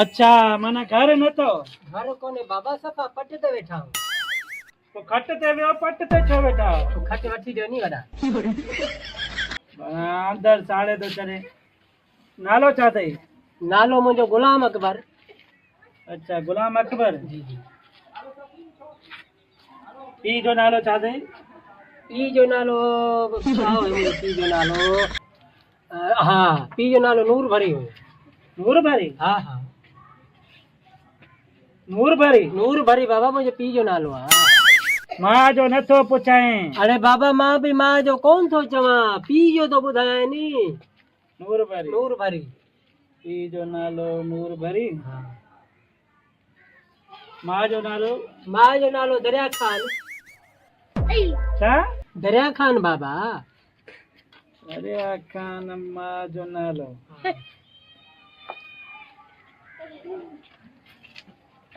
अच्छा माना घर न तो घर कोने बाबा सफ़ा पट ते वेठा हूं। तो खट ते वियो पट ते छो वेठा तो खट वठी ॾियो नी वॾा। अंदर साड़े तो चले नालो छा अथई? नालो मुंहिंजो गुलाम अकबर। अच्छा गुलाम अकबर। जी जी। पी जो नालो छा अथई? पी जो नालो छा हुयो मुंहिंजे पी जो नालो? हा पी जो नालो नूर भरी हुयो। नूर भरी? हा हा नूर भरी? नूर भरी बाबा मुंहिंजे पी जो नालो आहे। मां जो नथो पुछाएं। अरे बाबा मां बि मां जो कोन थो चवां, पी जो थो ॿुधायां नी। नूर भरी। नूर भरी। पी जो नालो नूर भरी। हा। मां जो नालो? मां जो नालो दरिया खान। छा? दरिया खान बाबा। दरिया खान। मां जो नालो?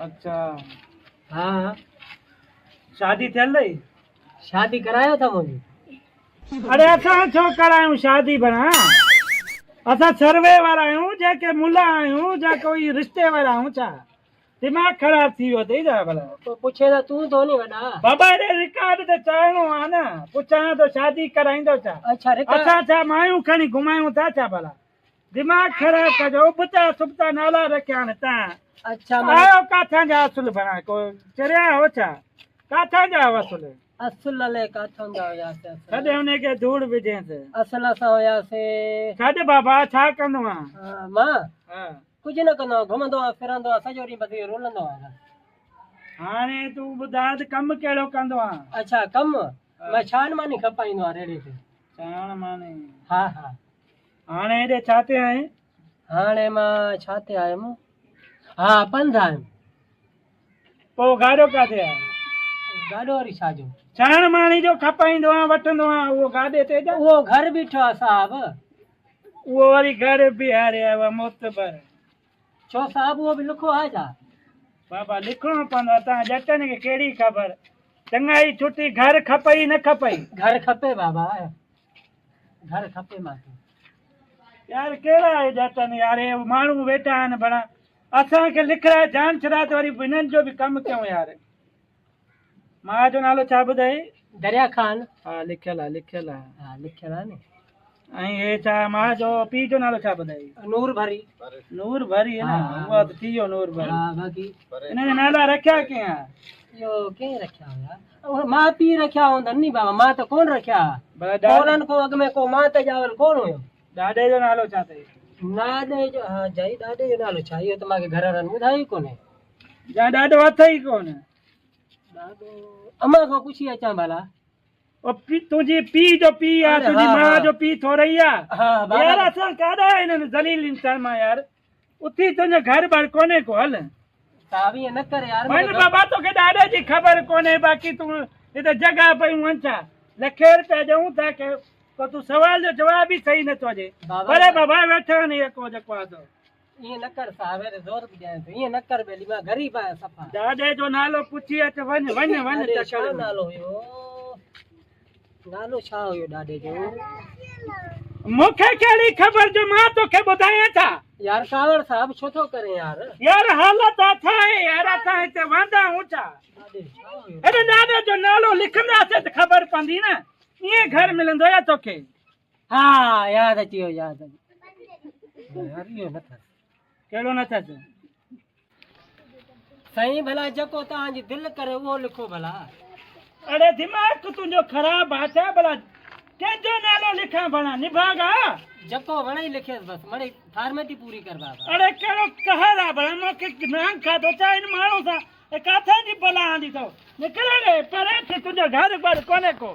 अच्छा हा शादी थियल अथई? शादी करायो था मुंहिंजी। अरे असां छो करायूं शादी भला? असां सर्वे वारा आहियूं जेके मुला आहियूं जा कोई रिश्ते वारा आहियूं छा? दिमाग़ ख़राब थी वियो अथई छा भला? तो पुछे त तूं थो नी वॾा। बाबा रे रिकॉर्ड ते चइणो आहे न। पुछां तो शादी कराईंदो छा? अच्छा रिकॉर्ड। असां छा मायूं खणी घुमायूं था छा भला? दिमाग़ ख़राब कजो। उबता सुबता नाला रखिया आहिनि तव्हां। अच्छा आयो काथां जा असुल भला को चरिया हो छा? काथां जा असुल? असुल अले काथां जा हुयासीं। छॾे हुनखे धूड़ विझेसि। असल असां हुयासीं। छॾ बाबा छा कंदो आहीं? मां हा। कुझु न कंदो आहियां, घुमंदो आहियां फिरंदो आहियां सॼो ॾींहुं बसि रुलंदो आहियां। हाणे तूं ॿुधाए त कमु कहिड़ो कंदो आहीं? अच्छा कमु मां छान मानी खपाईंदो आहियां रेड़े ते। चाण माने? हा हा। हाणे हेॾे छा ते आहीं? हाणे मां छा ते आयुमि? हा पंधु आयुमि। पोइ गाॾो काथे आहे? गाॾो वरी छा जो? चाण माणी जो खपाईंदो आहियां वठंदो आहियां उहो गाॾे ते जा। उहो घर बीठो आहे साहब। उहो वरी घर बीहारे आयो आहे मोतबर। छो साहब उहो बि लिखो आहे छा? बाबा लिखणो पवंदो। तव्हां ॼटनि खे कहिड़ी ख़बर? चङाई छुटी घर खपई न खपई? घर खपे बाबा, घर खपे मूंखे। यार कहिड़ा आहे ॼटनि यार? हे माण्हू वेठा आहिनि भला असांखे लिखाए जान छॾा त वरी हिननि जो बि कमु कयूं यार। मां जो नालो छा ॿुधाई? दरिया खान। हा लिखियल आहे लिखियल आहे। हा लिखियल आहे नी। ऐं हे छा मां जो पीउ जो नालो छा ॿुधाई? नूर भरी। नूर भरी है न? उहा त थी वियो नूर भरी। हा बाक़ी हिन जा नाला रखिया कीअं आहे? इहो कंहिं रखिया हुया? मां पीउ रखिया हूंदनि नी बाबा, मां त कोन रखिया। कोन्हनि खां अॻु में को मां त ॼावल कोन हुयो। ॾाॾे जो नालो छा अथई? ॾाॾे जो हा जई ॾाॾे जो नालो छा? इहो त मूंखे घर वारनि ॿुधायो ई कोन्हे। या ॾाॾो अथई कोन? ॾाॾो अम्मा खां पुछी अचां भला। तुंहिंजी पीउ जो पीउ आहे, तुंहिंजी माउ जो पीउ थोरई आहे। हा यार असां काॾा हिननि ज़लील इंसान मां यार उथी तुंहिंजो घर बार कोन्हे को हल। साहब ईअं न कर यार। वञ बाबा तोखे ॾाॾे जी ख़बर कोन्हे बाक़ी तूं हिते जॻह पयूं वञ छा? लखे रुपया ॾियूं था के पोइ तूं सवाल जो जवाब ई सही नथो ॾे। अरे बाबा वेठा आहिनि को जेको आहे तो। ईअं न कर साहब, ज़ोर बि ॾियां थो। ईअं न कर बेली, मां ग़रीब आहियां सफ़ा। ॾाॾे जो नालो पुछी अच। वञ वञ वञ। छा नालो हुयो? नालो छा हुयो ॾाॾे जो? मूंखे कहिड़ी ख़बर जो मां तोखे ॿुधायां छा? यार कावड़ साहब छो थो करे यार? यार हालत आहे यार असां हिते वांदा आहियूं छा? अरे ॾाॾे जो नालो लिखंदासीं त ख़बर पवंदी न। ईअं घर मिलंदो या तोखे? हा यादि अची वियो, यादि यार इहो न कर। कहिड़ो न थियसि? साईं भला जेको तव्हांजी दिलि करे उहो लिखो भला। अरे दिमाग़ तुंहिंजो ख़राब आहे छा भला? कंहिंजो नालो लिखां भला? निभाग आहे जेको वणे लिखेसि बसि, वणे फॉर्मेलिटी पूरी कर बाबा। अरे कहिड़ो कहर आहे भला? मूंखे नांग खाधो छा हिन माण्हू सां? काथां जी भला आंदी अथव? निकिर रे परे तुंहिंजो घर बार कोन्हे को।